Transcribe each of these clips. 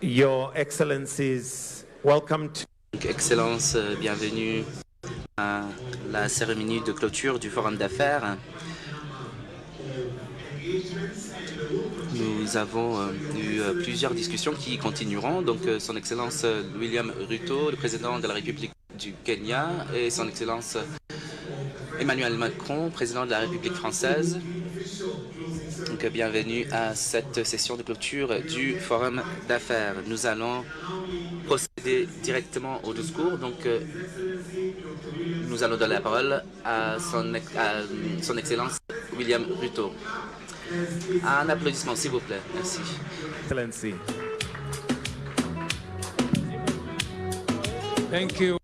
Your Excellencies, welcome to Excellence, bienvenue à la cérémonie de clôture du Forum d'affaires. Nous avons eu plusieurs discussions qui continueront. Donc, Son Excellence William Ruto, le président de la République du Kenya, et Son Excellence Emmanuel Macron, président de la République française. Donc, bienvenue à cette session de clôture du Forum d'affaires. Nous allons procéder directement au discours. Donc, nous allons donner la parole à Son Excellence William Ruto. Un applaudissement, s'il vous plaît. Merci. Excellency. Thank you.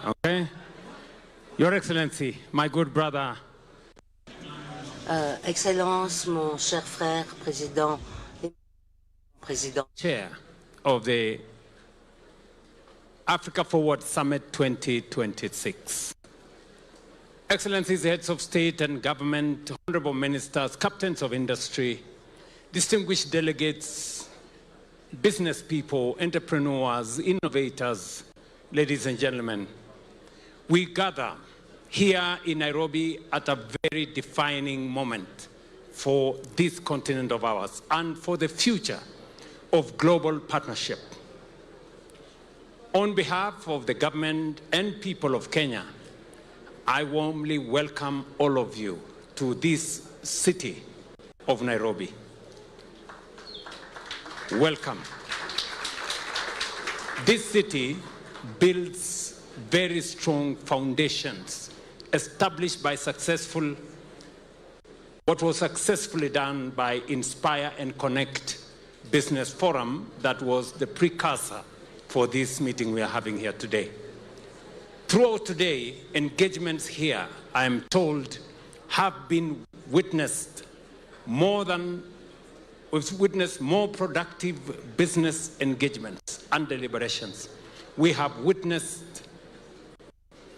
Okay. Your Excellency, my good brother. Excellence, mon cher frère, président. Chair of the Africa Forward Summit 2026. Excellencies, heads of state and government, honorable ministers, captains of industry, distinguished delegates, business people, entrepreneurs, innovators, ladies and gentlemen, we gather here in Nairobi at a very defining moment for this continent of ours and for the future of global partnership. On behalf of the government and people of Kenya, I warmly welcome all of you to this city of Nairobi. Welcome. This city builds very strong foundations established by what was successfully done by Inspire and Connect Business Forum that was the precursor for this meeting we are having here today. Throughout today, engagements here, I am told, have been witnessed more productive business engagements and deliberations. We have witnessed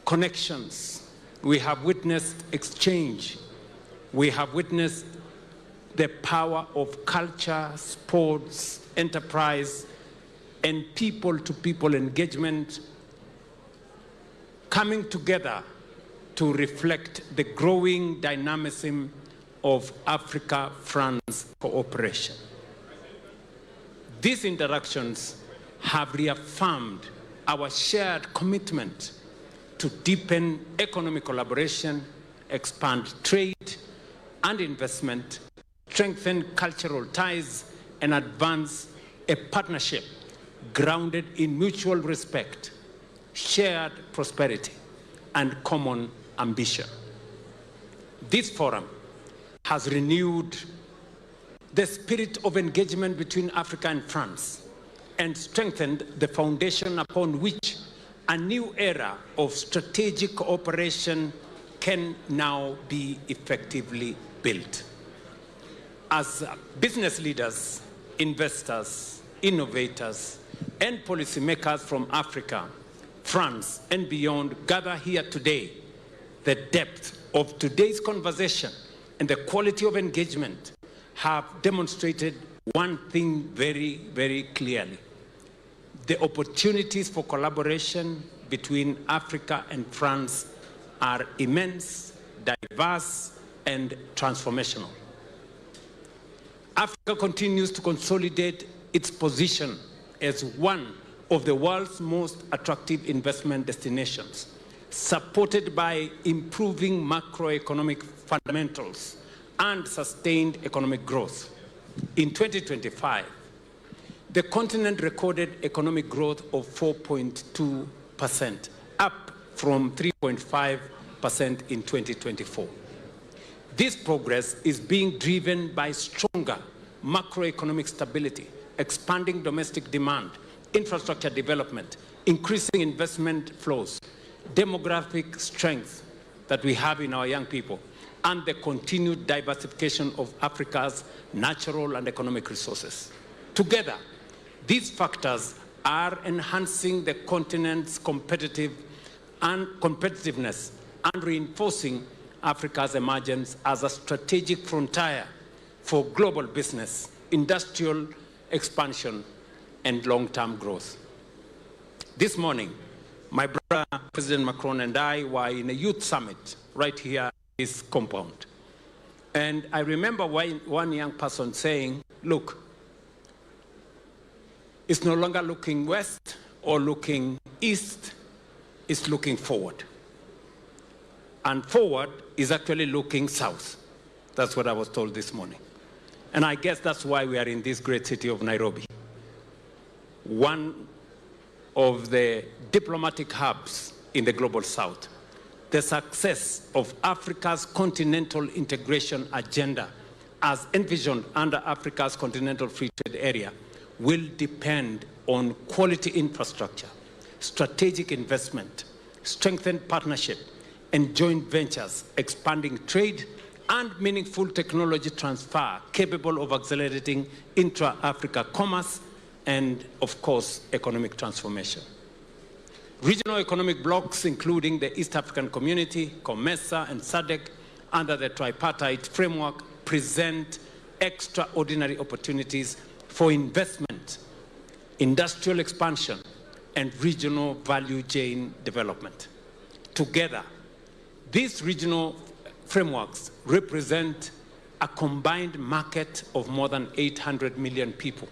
connections. We have witnessed exchange. We have witnessed the power of culture, sports, enterprise, and people-to-people engagement coming together to reflect the growing dynamism of Africa-France cooperation. These interactions have reaffirmed our shared commitment to deepen economic collaboration, expand trade and investment, strengthen cultural ties, and advance a partnership grounded in mutual respect, shared prosperity, and common ambition. This forum has renewed the spirit of engagement between Africa and France and strengthened the foundation upon which a new era of strategic cooperation can now be effectively built. As business leaders, investors, innovators, and policymakers from Africa, France, and beyond gather here today, the depth of today's conversation and the quality of engagement have demonstrated one thing very, very clearly. The opportunities for collaboration between Africa and France are immense, diverse, and transformational. Africa continues to consolidate its position as one of the world's most attractive investment destinations, supported by improving macroeconomic fundamentals and sustained economic growth. In 2025, the continent recorded economic growth of 4.2%, up from 3.5% in 2024. This progress is being driven by stronger macroeconomic stability, expanding domestic demand, infrastructure development, increasing investment flows, demographic strength that we have in our young people, and the continued diversification of Africa's natural and economic resources. Together, these factors are enhancing the continent's competitiveness and reinforcing Africa's emergence as a strategic frontier for global business, industrial expansion, and long-term growth. This morning, my brother, President Macron, and I were in a youth summit right here in this compound. And I remember one young person saying, look, it's no longer looking west or looking east, it's looking forward. And forward is actually looking south. That's what I was told this morning. And I guess that's why we are in this great city of Nairobi, one of the diplomatic hubs in the global south. The success of Africa's continental integration agenda, as envisioned under Africa's continental free trade area, will depend on quality infrastructure, strategic investment, strengthened partnership, and joint ventures, expanding trade and meaningful technology transfer capable of accelerating intra-Africa commerce and, of course, economic transformation. Regional economic blocs, including the East African Community, COMESA, and SADC, under the tripartite framework, present extraordinary opportunities for investment, industrial expansion, and regional value chain development. Together, these regional frameworks represent a combined market of more than 800 million people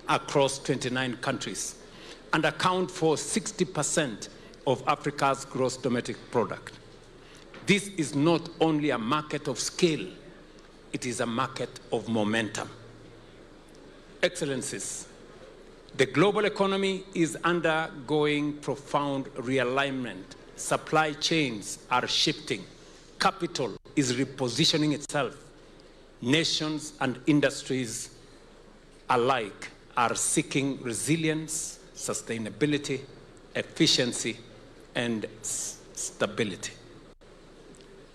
across 29 countries and account for 60% of Africa's gross domestic product. This is not only a market of scale, it is a market of momentum. Excellencies, the global economy is undergoing profound realignment. Supply chains are shifting. Capital is repositioning itself. Nations and industries alike are seeking resilience, sustainability, efficiency, and stability.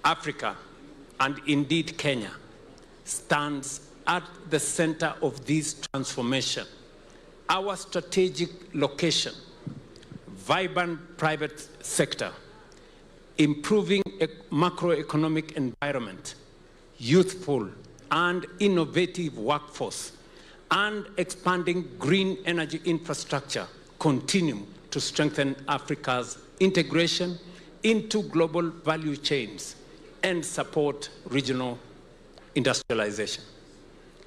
Africa, and indeed Kenya, stands at the center of this transformation. Our strategic location, vibrant private sector, improving a macroeconomic environment, youthful and innovative workforce, and expanding green energy infrastructure continue to strengthen Africa's integration into global value chains and support regional industrialization.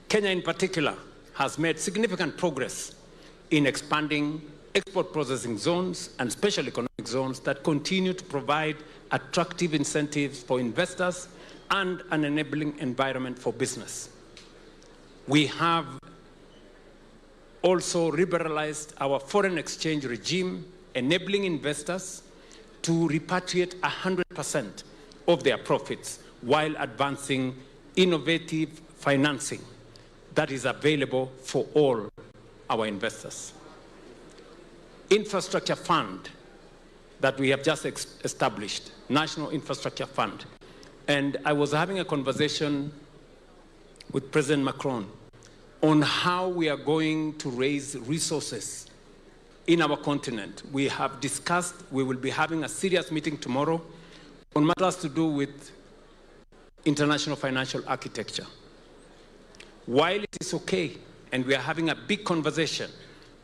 Kenya in particular has made significant progress in expanding export processing zones and special economic zones that continue to provide attractive incentives for investors and an enabling environment for business. We have also liberalized our foreign exchange regime, enabling investors to repatriate 100% of their profits while advancing innovative financing that is available for all our investors. Infrastructure Fund that we have just established, National Infrastructure Fund. And I was having a conversation with President Macron on how we are going to raise resources in our continent. We have discussed, we will be having a serious meeting tomorrow on matters to do with international financial architecture. While it is okay, and we are having a big conversation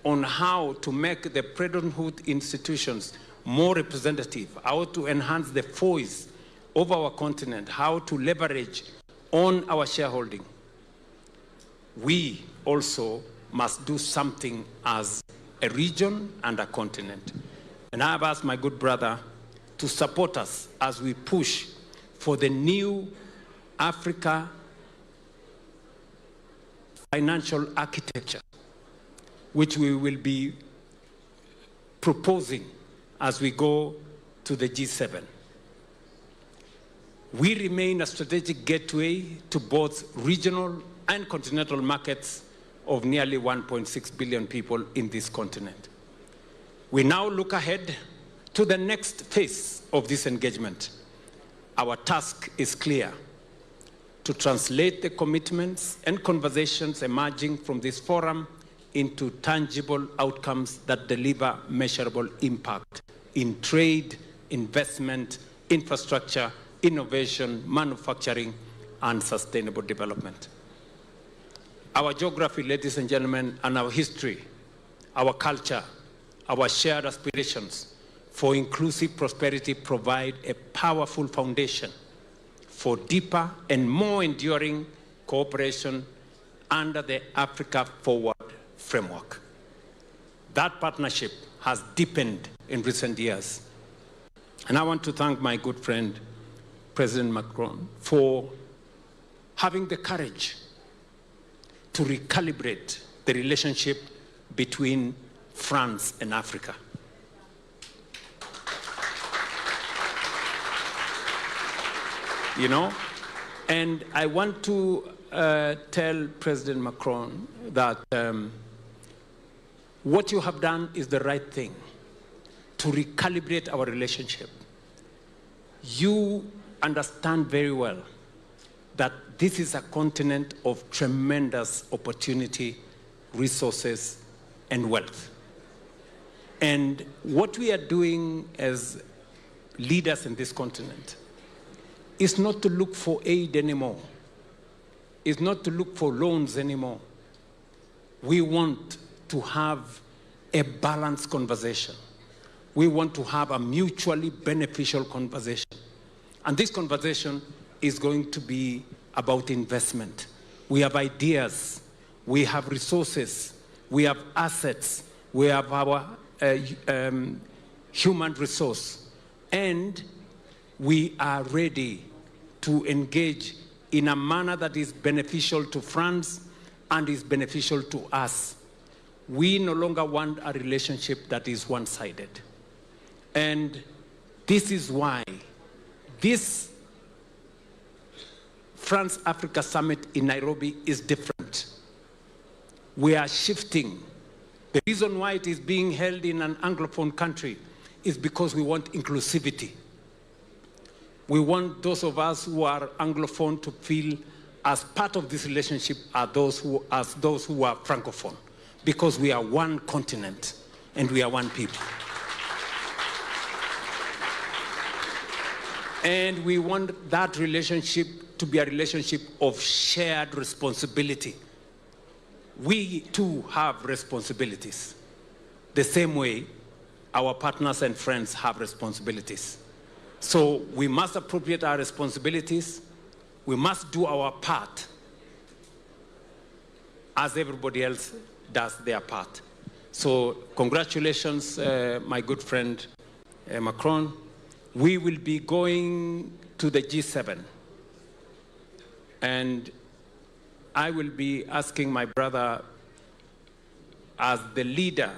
on how to make the parenthood institutions more representative, how to enhance the voice of our continent, how to leverage on our shareholding, we also must do something as a region and a continent. And I have asked my good brother to support us as we push for the new Africa financial architecture, which we will be proposing as we go to the G7. We remain a strategic gateway to both regional and continental markets of nearly 1.6 billion people in this continent. We now look ahead to the next phase of this engagement. Our task is clear: to translate the commitments and conversations emerging from this forum into tangible outcomes that deliver measurable impact in trade, investment, infrastructure, innovation, manufacturing, and sustainable development. Our geography, ladies and gentlemen, and our history, our culture, our shared aspirations for inclusive prosperity provide a powerful foundation for deeper and more enduring cooperation under the Africa Forward framework. That partnership has deepened in recent years. And I want to thank my good friend, President Macron, for having the courage to recalibrate the relationship between France and Africa. You know, and I want to tell President Macron that what you have done is the right thing to recalibrate our relationship. You understand very well that this is a continent of tremendous opportunity, resources, and wealth. And what we are doing as leaders in this continent is not to look for aid anymore. It's not to look for loans anymore. We want to have a balanced conversation. We want to have a mutually beneficial conversation. And this conversation is going to be about investment. We have ideas, we have resources, we have assets, we have our human resource, and we are ready to engage in a manner that is beneficial to France and is beneficial to us. We no longer want a relationship that is one-sided. And this is why this France-Africa Summit in Nairobi is different. We are shifting. The reason why it is being held in an Anglophone country is because we want inclusivity. We want those of us who are Anglophone to feel as part of this relationship as those who are Francophone, because we are one continent and we are one people. And we want that relationship to be a relationship of shared responsibility. We too have responsibilities. The same way our partners and friends have responsibilities. So we must appropriate our responsibilities. We must do our part as everybody else does their part. So congratulations, my good friend Macron. We will be going to the G7. And I will be asking my brother, as the leader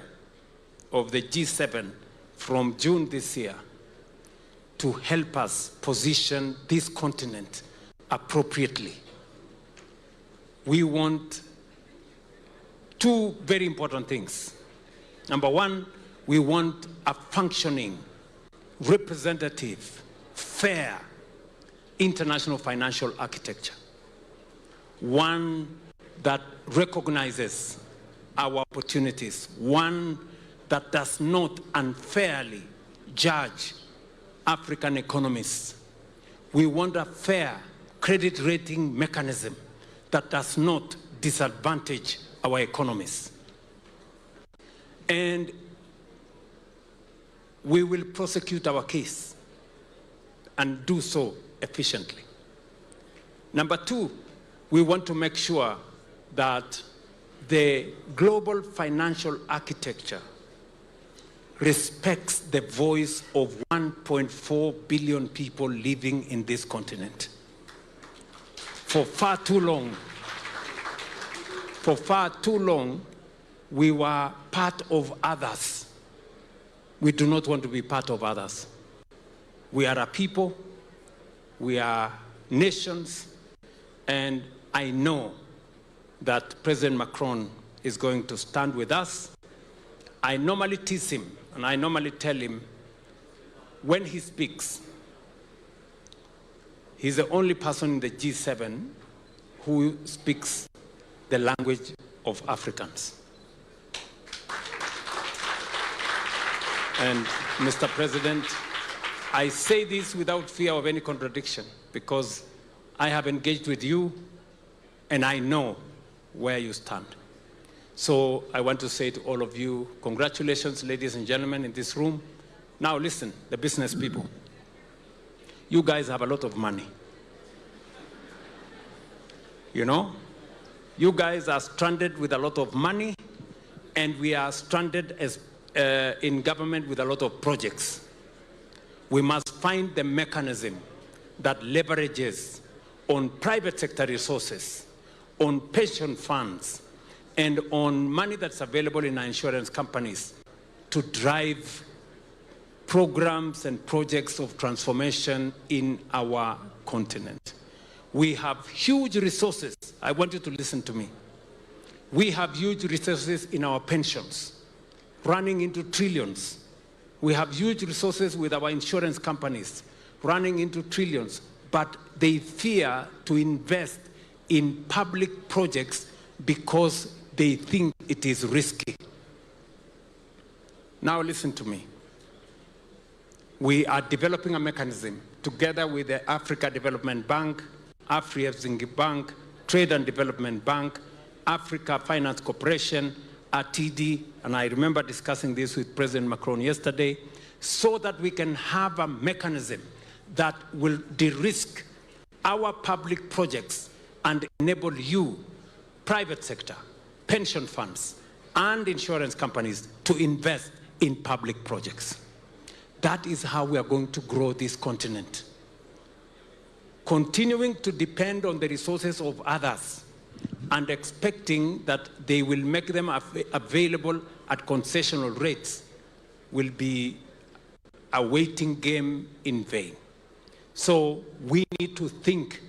of the G7 from June this year, to help us position this continent appropriately. We want two very important things. Number one, we want a functioning, representative, fair, international financial architecture. One that recognizes our opportunities, one that does not unfairly judge African economies. We want a fair credit rating mechanism that does not disadvantage our economies. And we will prosecute our case and do so efficiently. Number two, we want to make sure that the global financial architecture respects the voice of 1.4 billion people living in this continent. For far too long, we were part of others. We do not want to be part of others. We are a people, we are nations, and I know that President Macron is going to stand with us. I normally tease him, and I normally tell him, when he speaks, he's the only person in the G7 who speaks the language of Africans. And Mr. President, I say this without fear of any contradiction because I have engaged with you and I know where you stand. So I want to say to all of you, congratulations, ladies and gentlemen in this room. Now listen, the business people. You guys have a lot of money. You know? You guys are stranded with a lot of money, and we are stranded as, in government with a lot of projects. We must find the mechanism that leverages on private sector resources, on pension funds, and on money that's available in our insurance companies to drive programs and projects of transformation in our continent. We have huge resources. I want you to listen to me. We have huge resources in our pensions, running into trillions. We have huge resources with our insurance companies, running into trillions, but they fear to invest in public projects because they think it is risky. Now listen to me. We are developing a mechanism together with the Africa Development Bank, Afrexim Bank, Trade and Development Bank, Africa Finance Corporation, RTD, and I remember discussing this with President Macron yesterday, so that we can have a mechanism that will de-risk our public projects and enable you, private sector, pension funds, and insurance companies to invest in public projects. That is how we are going to grow this continent. Continuing to depend on the resources of others and expecting that they will make them available at concessional rates will be a waiting game in vain. So we need to think.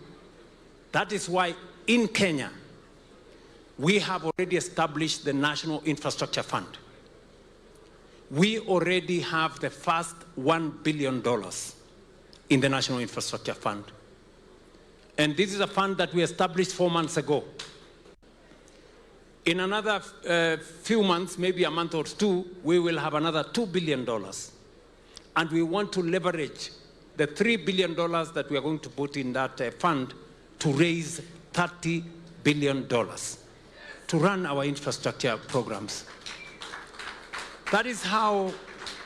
That is why in Kenya, we have already established the National Infrastructure Fund. We already have the first $1 billion in the National Infrastructure Fund. And this is a fund that we established 4 months ago. In another few months, maybe a month or two, we will have another $2 billion. And we want to leverage the $3 billion that we are going to put in that fund to raise $30 billion to run our infrastructure programs. That is how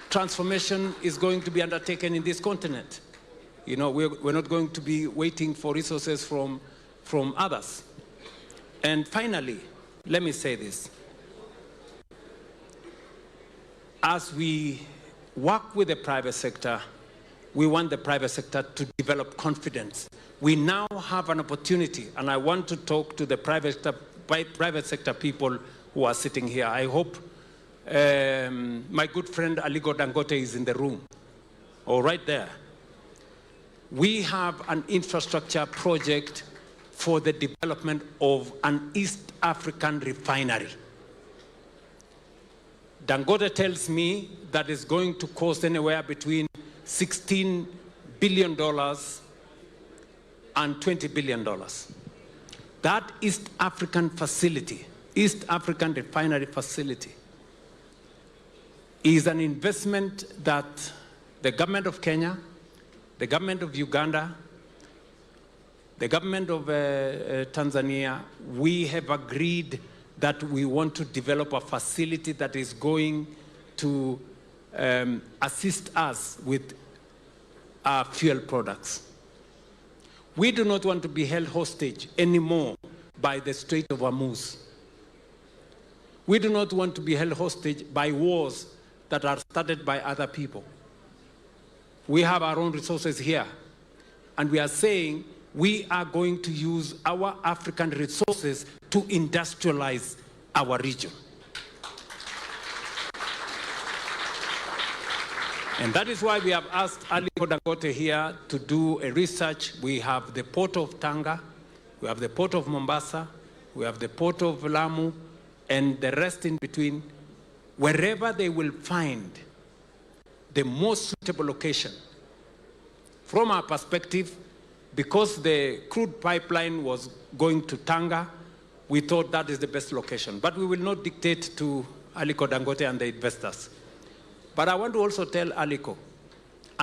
transformation is going to be undertaken in this continent. You know, we're not going to be waiting for resources from others. And finally, let me say this. As we work with the private sector, we want the private sector to develop confidence. We now have an opportunity, and I want to talk to the private sector people who are sitting here. I hope my good friend Aliko Dangote is in the room, or right there. We have an infrastructure project for the development of an East African refinery. Dangote tells me that it's going to cost anywhere between $16 billion and $20 billion. That East African facility, East African refinery facility, is an investment that the government of Kenya, the government of Uganda, the government of Tanzania, we have agreed that we want to develop a facility that is going to assist us with our fuel products. We do not want to be held hostage anymore by the Strait of Hormuz. We do not want to be held hostage by wars that are started by other people. We have our own resources here, and we are saying we are going to use our African resources to industrialize our region. And that is why we have asked Aliko Dangote here to do a research. We have the port of Tanga, we have the port of Mombasa, we have the port of Lamu, and the rest in between. Wherever they will find the most suitable location. From our perspective, because the crude pipeline was going to Tanga, we thought that is the best location. But we will not dictate to Aliko Dangote and the investors. But I want to also tell Aliko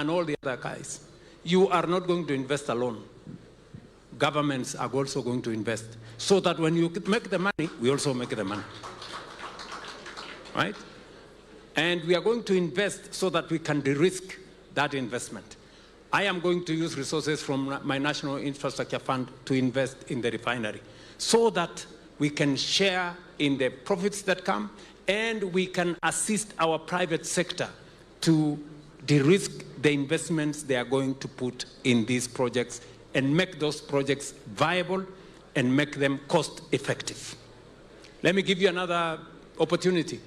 and all the other guys, you are not going to invest alone. Governments are also going to invest, so that when you make the money, we also make the money, right? And we are going to invest so that we can de-risk that investment. I am going to use resources from my National Infrastructure Fund to invest in the refinery, so that we can share in the profits that come, and we can assist our private sector to de-risk the investments they are going to put in these projects and make those projects viable and make them cost effective. Let me give you another opportunity.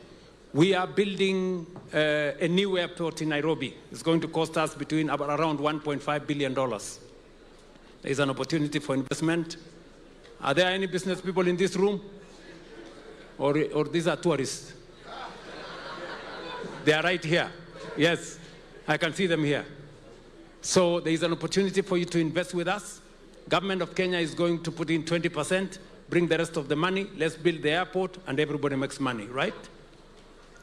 We are building a new airport in Nairobi. It's going to cost us around $1.5 billion. There is an opportunity for investment. Are there any business people in this room? Or these are tourists? They are right here. Yes, I can see them here. So there is an opportunity for you to invest with us. Government of Kenya is going to put in 20%, bring the rest of the money, let's build the airport, and everybody makes money, right?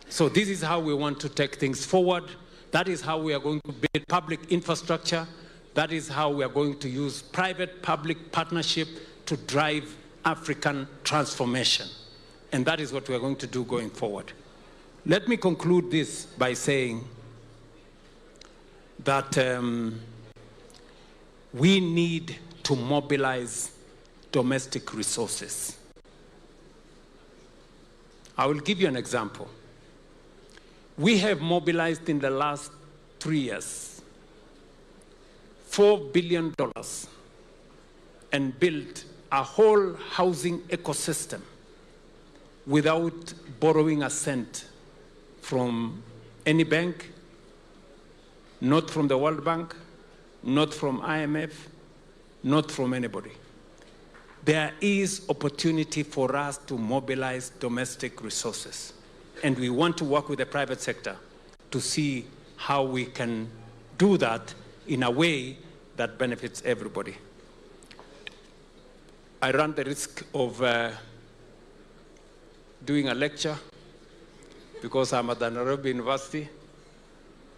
So this is how we want to take things forward. That is how we are going to build public infrastructure. That is how we are going to use private-public partnership to drive African transformation. And that is what we are going to do going forward. Let me conclude this by saying that we need to mobilize domestic resources. I will give you an example. We have mobilized in the last 3 years $4 billion and built a whole housing ecosystem without borrowing a cent from any bank, not from the World Bank, not from IMF, not from anybody. There is opportunity for us to mobilize domestic resources. And we want to work with the private sector to see how we can do that in a way that benefits everybody. I run the risk of doing a lecture because I'm at the Nairobi University,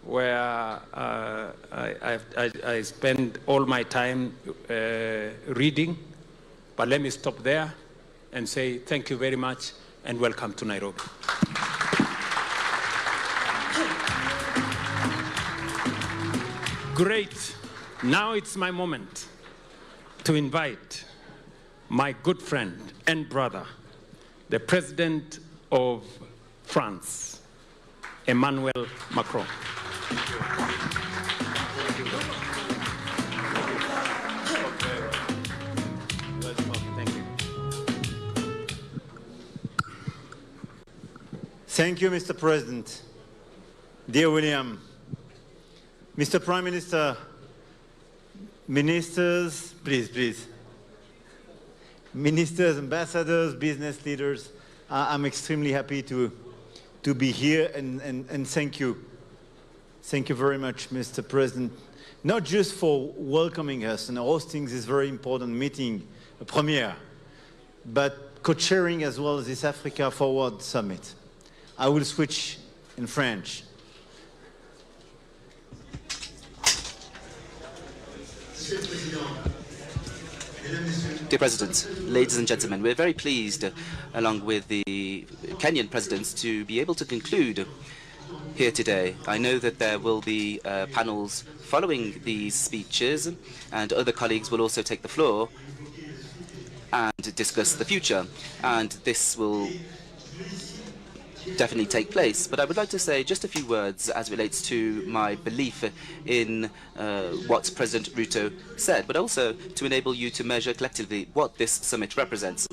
where I spend all my time reading. But let me stop there and say thank you very much and welcome to Nairobi. Great. Now it's my moment to invite my good friend and brother, the President of France, Emmanuel Macron. Thank you, Mr. President. Dear William, Mr. Prime Minister, ministers, please. Ministers, ambassadors, business leaders, I'm extremely happy to be here and thank you. Thank you very much, Mr. President, not just for welcoming us and hosting this very important meeting, a premiere, but co-chairing as well as this Africa Forward Summit. I will switch in French. Dear President, ladies and gentlemen, we're very pleased, along with the Kenyan presidents, to be able to conclude here today. I know that there will be panels following these speeches, and other colleagues will also take the floor and discuss the future, and this will definitely take place. But I would like to say just a few words as relates to my belief in what President Ruto said, but also to enable you to measure collectively what this summit represents.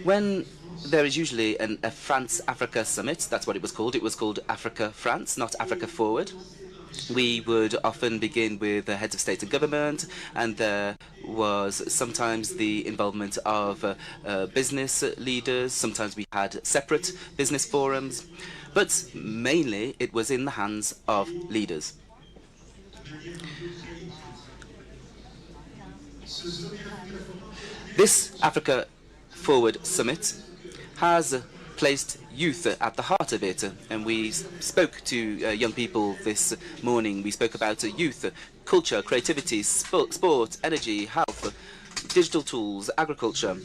When there is usually a France-Africa summit, that's what it was called Africa-France, not Africa Forward. We would often begin with the heads of state and government, and there was sometimes the involvement of business leaders. Sometimes we had separate business forums, but mainly it was in the hands of leaders. This Africa Forward Summit has placed youth at the heart of it. And we spoke to young people this morning. We spoke about youth, culture, creativity, sport, energy, health, digital tools, agriculture.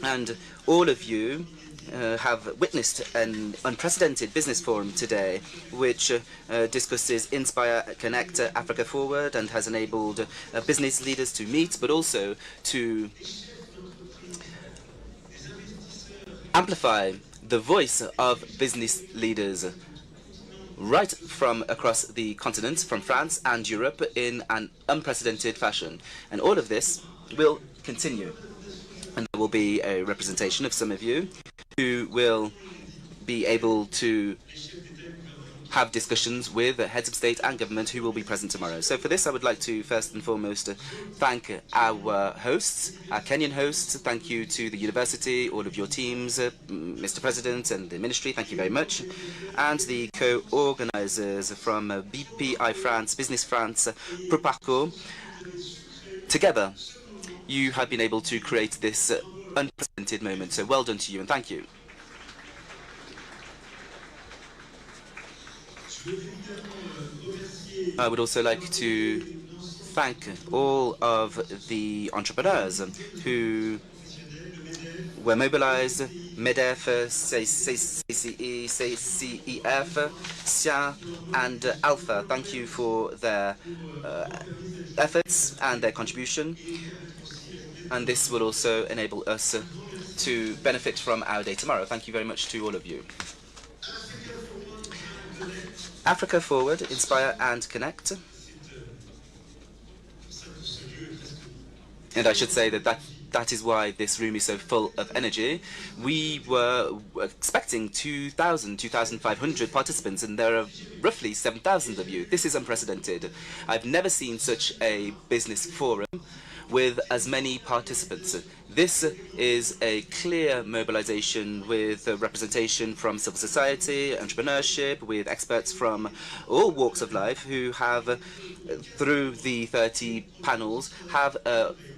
And all of you have witnessed an unprecedented business forum today, which discusses Inspire, Connect, Africa Forward, and has enabled business leaders to meet, but also to amplify the voice of business leaders right from across the continent, from France and Europe, in an unprecedented fashion. And all of this will continue. And there will be a representation of some of you who will be able to have discussions with the heads of state and government who will be present tomorrow. So for this, I would like to first and foremost thank our hosts, our Kenyan hosts. Thank you to the university, all of your teams, Mr. President and the ministry, thank you very much. And the co-organizers from BPI France, Business France, Proparco. Together, you have been able to create this unprecedented moment. So well done to you and thank you. I would also like to thank all of the entrepreneurs who were mobilized, MEDEF, CCE, CCEF, SIA, and Alpha. Thank you for their efforts and their contribution. And this will also enable us to benefit from our day tomorrow. Thank you very much to all of you. Africa Forward, Inspire and Connect. And I should say that is why this room is so full of energy. We were expecting 2,000, 2,500 participants, and there are roughly 7,000 of you. This is unprecedented. I've never seen such a business forum with as many participants. This is a clear mobilization with representation from civil society, entrepreneurship, with experts from all walks of life who have, through the 30 panels, have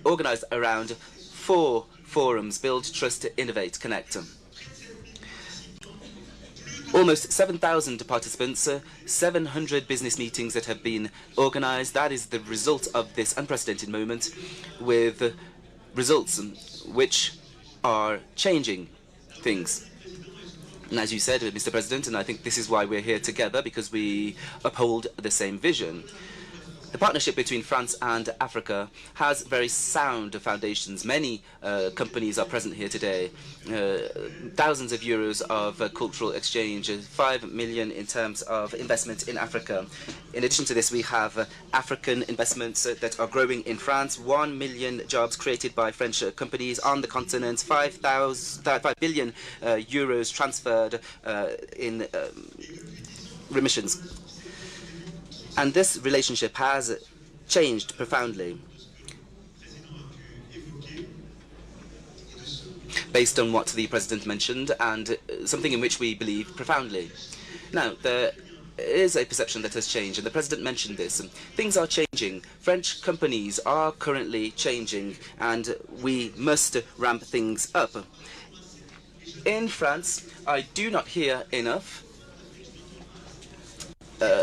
organized around 4 forums: Build, Trust, Innovate, Connect. Almost 7,000 participants, 700 business meetings that have been organized. That is the result of this unprecedented moment, with results which are changing things. And as you said, Mr. President, and I think this is why we're here together, because we uphold the same vision. The partnership between France and Africa has very sound foundations. Many companies are present here today. Thousands of euros of cultural exchange, 5 million in terms of investment in Africa. In addition to this, we have African investments that are growing in France, 1 million jobs created by French companies on the continent, 5 billion euros transferred in remissions. And this relationship has changed profoundly based on what the President mentioned, and something in which we believe profoundly. Now, there is a perception that has changed, and the President mentioned this. Things are changing. French companies are currently changing, and we must ramp things up. In France, I do not hear enough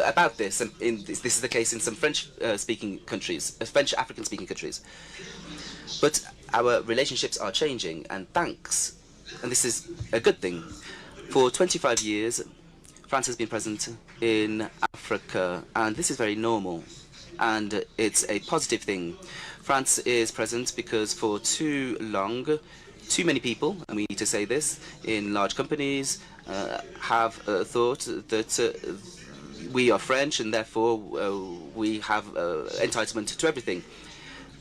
about this, and this is the case in some French-speaking countries, French African-speaking countries. But our relationships are changing, and thanks, and this is a good thing. For 25 years, France has been present in Africa, and this is very normal, and it's a positive thing. France is present because for too long, too many people, and we need to say this, in large companies have thought that we are French, and therefore we have entitlement to everything.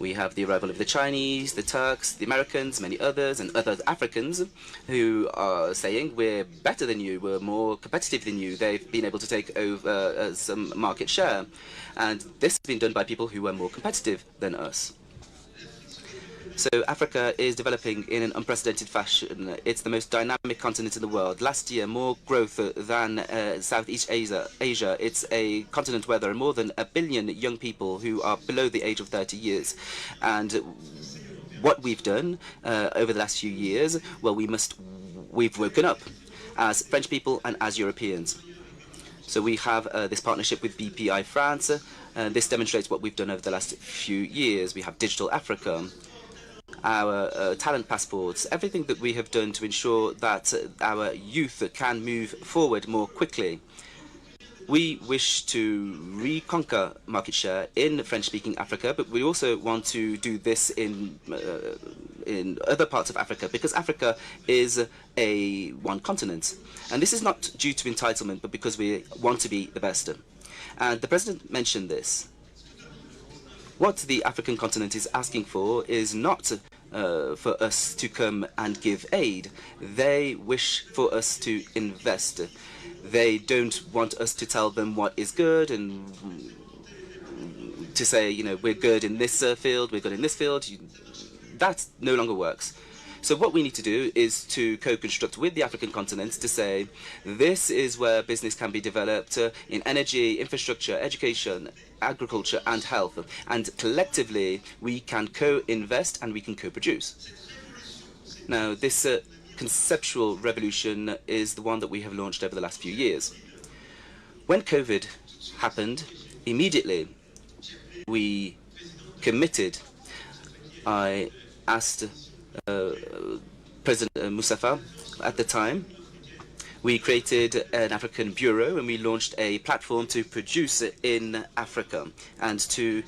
We have the arrival of the Chinese, the Turks, the Americans, many others, and other Africans who are saying we're better than you, we're more competitive than you. They've been able to take over some market share. And this has been done by people who are more competitive than us. So Africa is developing in an unprecedented fashion. It's the most dynamic continent in the world. Last year, more growth than Southeast Asia. It's a continent where there are more than 1 billion young people who are below the age of 30 years. And what we've done over the last few years, well, we've woken up. as French people and as Europeans. So we have this partnership with BPI France. This demonstrates what we've done over the last few years. We have Digital Africa, our talent passports, everything that we have done to ensure that our youth can move forward more quickly. We wish to reconquer market share in French-speaking Africa, but we also want to do this in other parts of Africa, because Africa is one continent. And this is not due to entitlement, but because we want to be the best. And the President mentioned this. What the African continent is asking for is not for us to come and give aid. They wish for us to invest. They don't want us to tell them what is good and to say, you know, we're good in this field, we're good in this field. That no longer works. So what we need to do is to co-construct with the African continent to say, this is where business can be developed in energy, infrastructure, education, agriculture and health. And collectively, we can co-invest and we can co-produce. Now, this conceptual revolution is the one that we have launched over the last few years. When COVID happened, immediately we committed. I asked President Moustapha at the time. We created an African bureau and we launched a platform to produce in Africa and to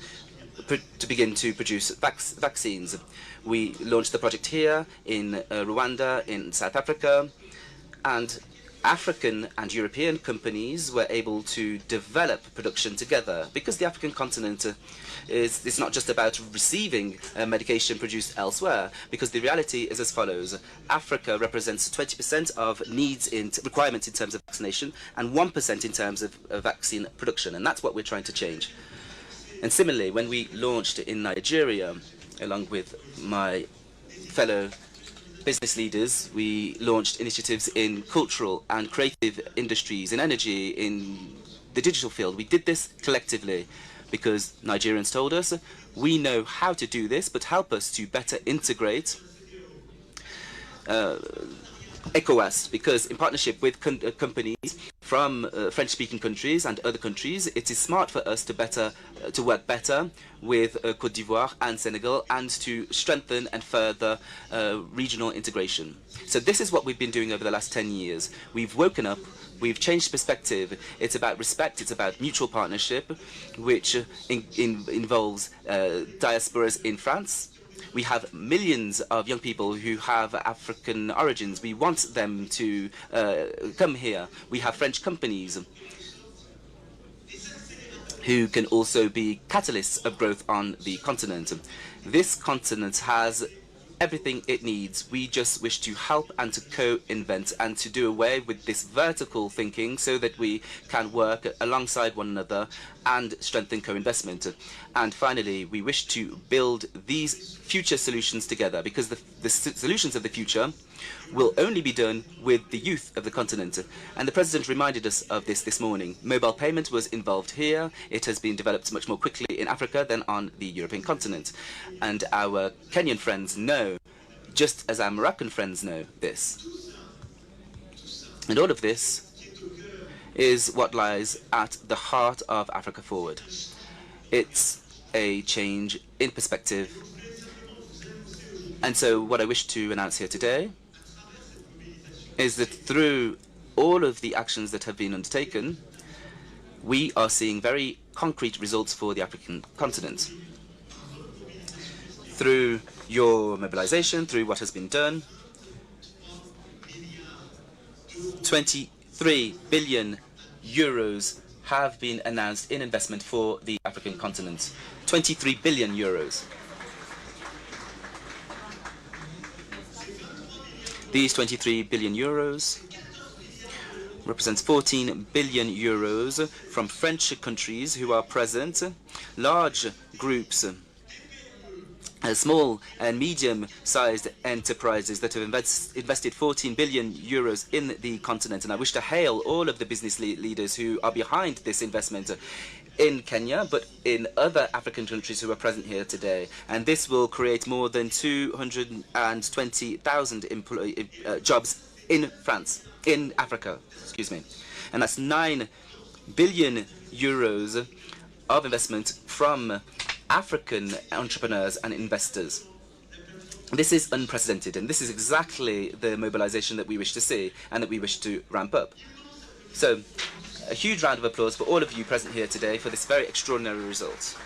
begin to produce vaccines. We launched the project here in Rwanda, in South Africa, and African and European companies were able to develop production together, because the African continent is not just about receiving medication produced elsewhere, because the reality is as follows. Africa represents 20% of requirements in terms of vaccination and 1% in terms of vaccine production, and that's what we're trying to change. And similarly, when we launched in Nigeria, along with my fellow business leaders, we launched initiatives in cultural and creative industries, in energy, in the digital field. We did this collectively because Nigerians told us, we know how to do this, but help us to better integrate ECOWAS, because in partnership with companies from French-speaking countries and other countries, it is smart for us to work better with Côte d'Ivoire and Senegal, and to strengthen and further regional integration. So this is what we've been doing over the last 10 years. We've woken up, we've changed perspective. It's about respect, it's about mutual partnership, which involves diasporas in France. We have millions of young people who have African origins. We want them to come here. We have French companies who can also be catalysts of growth on the continent. This continent has everything it needs. We just wish to help and to co-invent and to do away with this vertical thinking so that we can work alongside one another and strengthen co-investment. And finally, we wish to build these future solutions together, because the solutions of the future will only be done with the youth of the continent. And the President reminded us of this morning. Mobile payment was involved here. It has been developed much more quickly in Africa than on the European continent. And our Kenyan friends know, just as our Moroccan friends know this. And all of this is what lies at the heart of Africa Forward. It's a change in perspective. And so what I wish to announce here today is that through all of the actions that have been undertaken, we are seeing very concrete results for the African continent. Through your mobilization, through what has been done, 23 billion euros have been announced in investment for the African continent. 23 billion euros. These 23 billion euros represents 14 billion euros from French countries who are present, large groups, small and medium-sized enterprises that have invested 14 billion euros in the continent. And I wish to hail all of the business leaders who are behind this investment in Kenya, but in other African countries who are present here today. And this will create more than 220,000 jobs in France. in Africa, excuse me. And that's 9 billion euros of investment from African entrepreneurs and investors. This is unprecedented, and this is exactly the mobilization that we wish to see and that we wish to ramp up. So, a huge round of applause for all of you present here today for this very extraordinary result.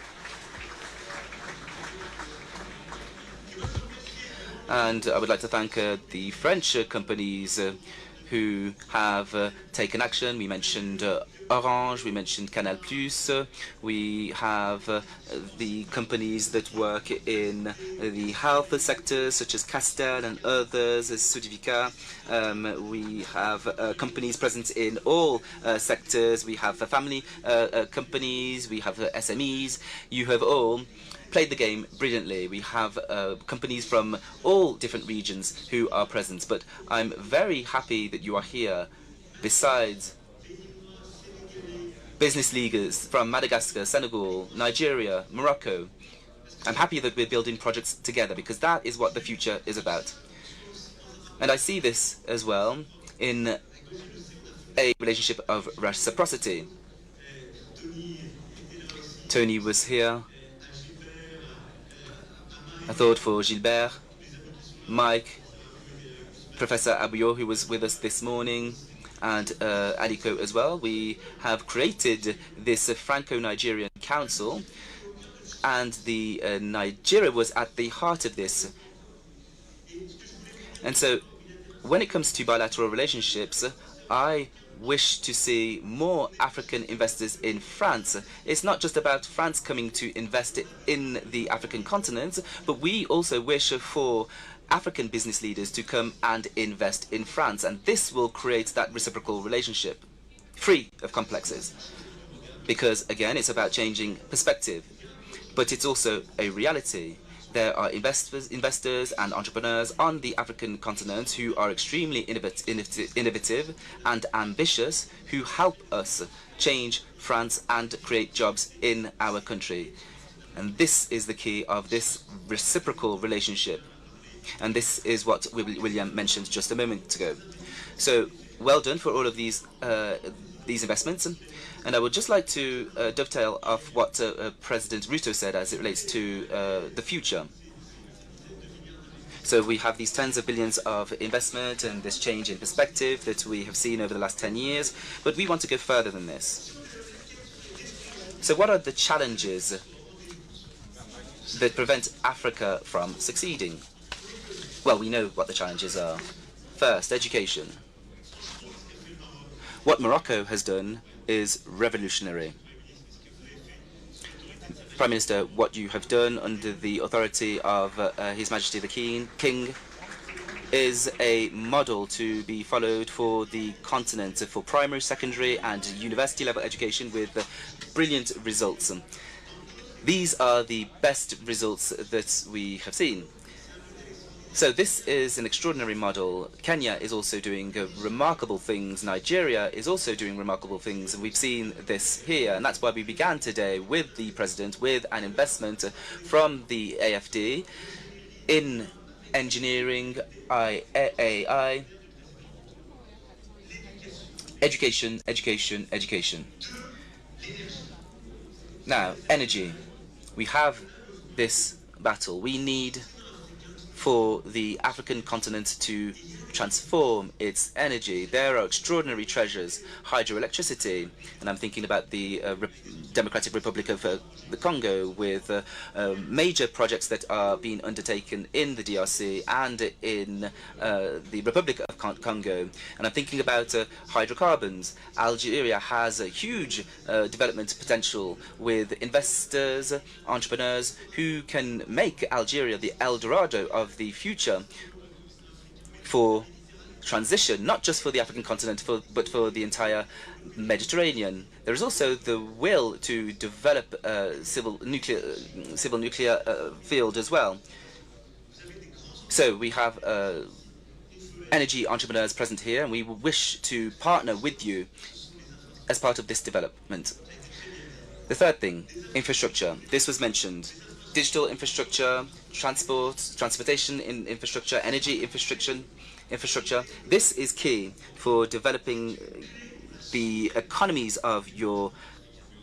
And I would like to thank the French companies who have taken action. We mentioned Orange, we mentioned Canal+, we have the companies that work in the health sector, such as Castel and others, as Sodivica. We have companies present in all sectors. We have family companies, we have SMEs. You have all played the game brilliantly. We have companies from all different regions who are present, but I'm very happy that you are here. Besides business leaders from Madagascar, Senegal, Nigeria, Morocco, I'm happy that we're building projects together because that is what the future is about. And I see this as well in a relationship of reciprocity. Tony was here. I thought for Gilbert, Mike, Professor Abuyo, who was with us this morning, and Aliko as well. We have created this Franco-Nigerian Council, and Nigeria was at the heart of this. And so, when it comes to bilateral relationships, I wish to see more African investors in France. It's not just about France coming to invest in the African continent, but we also wish for African business leaders to come and invest in France. And this will create that reciprocal relationship, free of complexes. Because, again, it's about changing perspective. But it's also a reality. There are investors and entrepreneurs on the African continent who are extremely innovative and ambitious, who help us change France and create jobs in our country. And this is the key of this reciprocal relationship. And this is what William mentioned just a moment ago. So, well done for all of these investments. And I would just like to dovetail off what President Ruto said as it relates to the future. So we have these tens of billions of investment and this change in perspective that we have seen over the last 10 years, but we want to go further than this. So what are the challenges that prevent Africa from succeeding? Well, we know what the challenges are. First, education. What Morocco has done is revolutionary. Prime Minister, what you have done under the authority of His Majesty the King is a model to be followed for the continent, for primary, secondary and university level education with brilliant results. These are the best results that we have seen. So this is an extraordinary model. Kenya is also doing remarkable things. Nigeria is also doing remarkable things. And we've seen this here. And that's why we began today with the President, with an investment from the AFD in engineering, AI, education, education, education. Now, energy. We have this battle. We need for the African continent to transform its energy. There are extraordinary treasures, hydroelectricity, and I'm thinking about the Democratic Republic of the Congo with major projects that are being undertaken in the DRC and in the Republic of Congo. And I'm thinking about hydrocarbons. Algeria has a huge development potential with investors, entrepreneurs who can make Algeria the El Dorado of the future for transition, not just for the African continent, but for the entire Mediterranean. There is also the will to develop civil nuclear field as well. So we have energy entrepreneurs present here, and we wish to partner with you as part of this development. The third thing, infrastructure. This was mentioned. Digital infrastructure, transportation infrastructure, energy infrastructure. infrastructure. This is key for developing the economies of your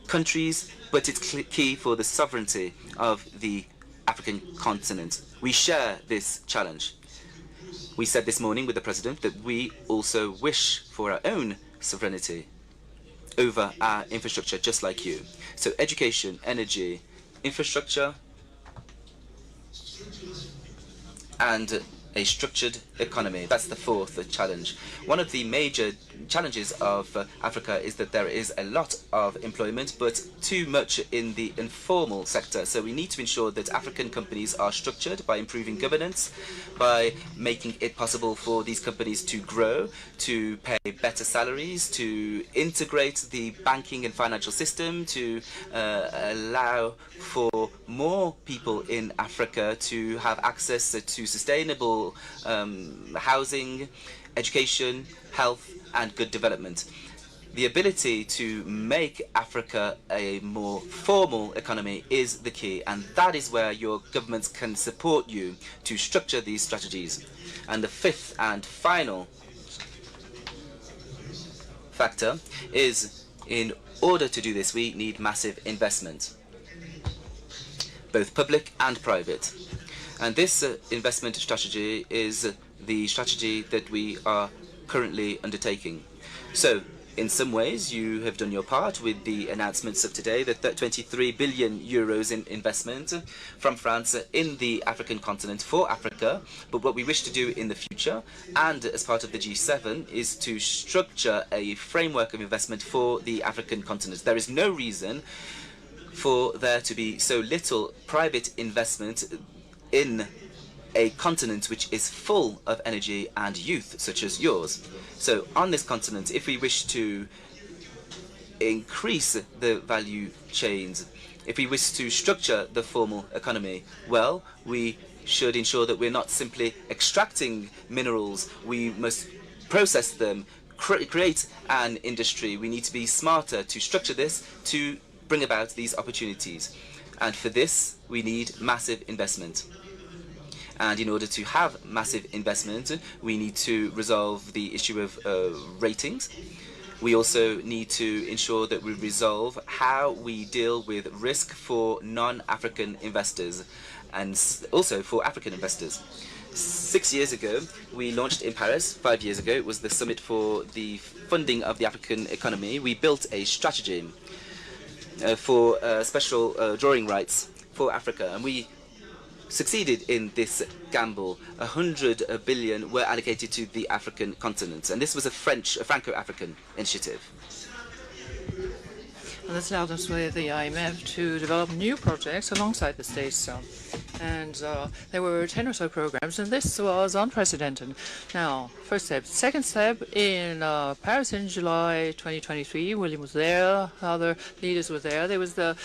countries, but it's key for the sovereignty of the African continent. We share this challenge. We said this morning with the President that we also wish for our own sovereignty over our infrastructure, just like you. So education, energy, infrastructure, and a structured economy. That's the fourth challenge. One of the major challenges of Africa is that there is a lot of employment, but too much in the informal sector. So we need to ensure that African companies are structured by improving governance, by making it possible for these companies to grow, to pay better salaries, to integrate the banking and financial system, to allow for more people in Africa to have access to sustainable housing, education, health, and good development. The ability to make Africa a more formal economy is the key, and that is where your governments can support you to structure these strategies. And the fifth and final factor is, in order to do this, we need massive investment, both public and private. And this investment strategy is the strategy that we are currently undertaking. So, in some ways, you have done your part with the announcements of today that 23 billion euros in investment from France in the African continent for Africa. But what we wish to do in the future, and as part of the G7, is to structure a framework of investment for the African continent. There is no reason for there to be so little private investment in a continent which is full of energy and youth, such as yours. So on this continent, if we wish to increase the value chains, if we wish to structure the formal economy, well, we should ensure that we're not simply extracting minerals. We must process them, create an industry. We need to be smarter to structure this, to bring about these opportunities. And for this, we need massive investment. And in order to have massive investment, we need to resolve the issue of ratings. We also need to ensure that we resolve how we deal with risk for non-African investors and also for African investors. 6 years ago, we launched in Paris. 5 years ago, it was the summit for the funding of the African economy. We built a strategy for special drawing rights for Africa, and we succeeded in this gamble. 100 billion were allocated to the African continent, and this was a Franco-African initiative. And this allowed us with the IMF to develop new projects alongside the states. And there were 10 or so programs, and this was unprecedented. Now, first step. Second step, in Paris in July 2023, William was there, other leaders were there. There was the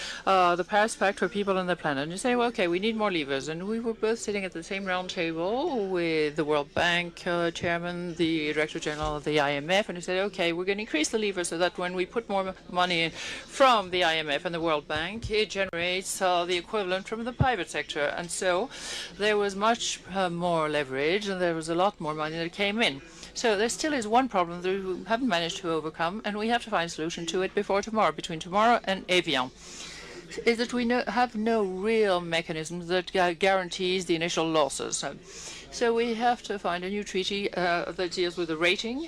Paris Pact for People and the Planet. And you say, well, okay, we need more levers. And we were both sitting at the same round table with the World Bank chairman, the Director General of the IMF, and we said, okay, we're going to increase the levers so that when we put more money in from the IMF and the World Bank, it generates the equivalent from the private sector. And so there was much more leverage, and there was a lot more money that came in. So there still is one problem that we haven't managed to overcome, and we have to find a solution to it before tomorrow, between tomorrow and Evian. Is that we have no real mechanism that guarantees the initial losses. So we have to find a new treaty that deals with the rating,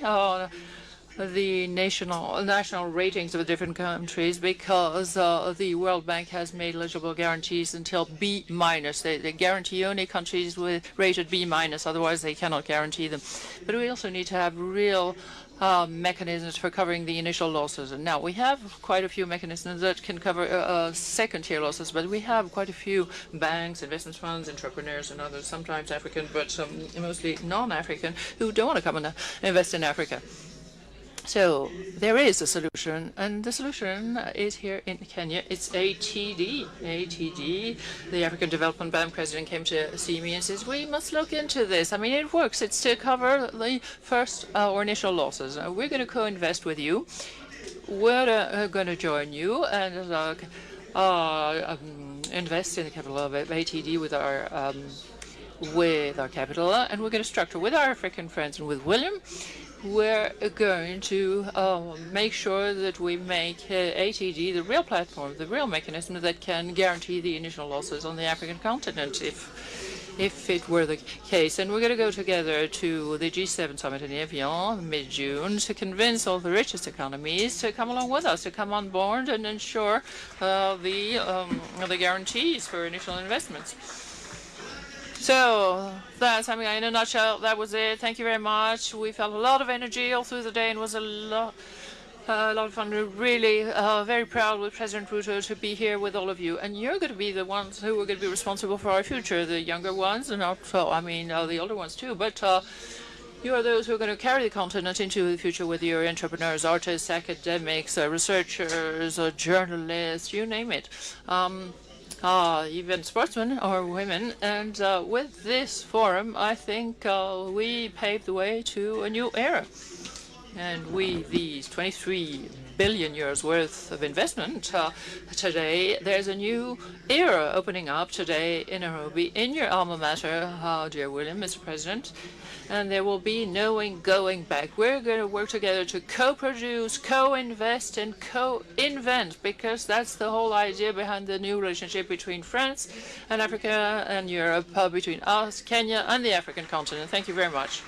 the national ratings of the different countries, because the World Bank has made eligible guarantees until B-. They guarantee only countries rated B-, otherwise they cannot guarantee them. But we also need to have real mechanisms for covering the initial losses. And now we have quite a few mechanisms that can cover second-tier losses, but we have quite a few banks, investment funds, entrepreneurs, and others, sometimes African, but mostly non-African, who don't want to come and invest in Africa. So there is a solution, and the solution is here in Kenya. It's ATD. ATD, the African Development Bank president, came to see me and says, we must look into this. I mean, it works. It's to cover the first or initial losses. We're going to co-invest with you. We're going to join you and invest in the capital of ATD with our with our capital, and we're going to structure with our African friends and with William. We're going to make sure that we make ATD the real platform, the real mechanism that can guarantee the initial losses on the African continent if it were the case. And we're going to go together to the G7 summit in Evian mid-June to convince all the richest economies to come along with us, to come on board and ensure the guarantees for initial investments. So that's, in a nutshell, that was it. Thank you very much. We felt a lot of energy all through the day, and it was a lot of fun. We're really very proud with President Ruto to be here with all of you. And you're going to be the ones who are going to be responsible for our future, the younger ones, and also, the older ones too. But you are those who are going to carry the continent into the future with your entrepreneurs, artists, academics, researchers, journalists, you name it. Even sportsmen or women. And with this forum, I think we paved the way to a new era. And these 23 billion euros worth of investment today, there's a new era opening up today in Nairobi, in your alma mater, dear William, Mr. President. And there will be no going back. We're going to work together to co-produce, co-invest, and co-invent, because that's the whole idea behind the new relationship between France and Africa and Europe, between us, Kenya, and the African continent. Thank you very much.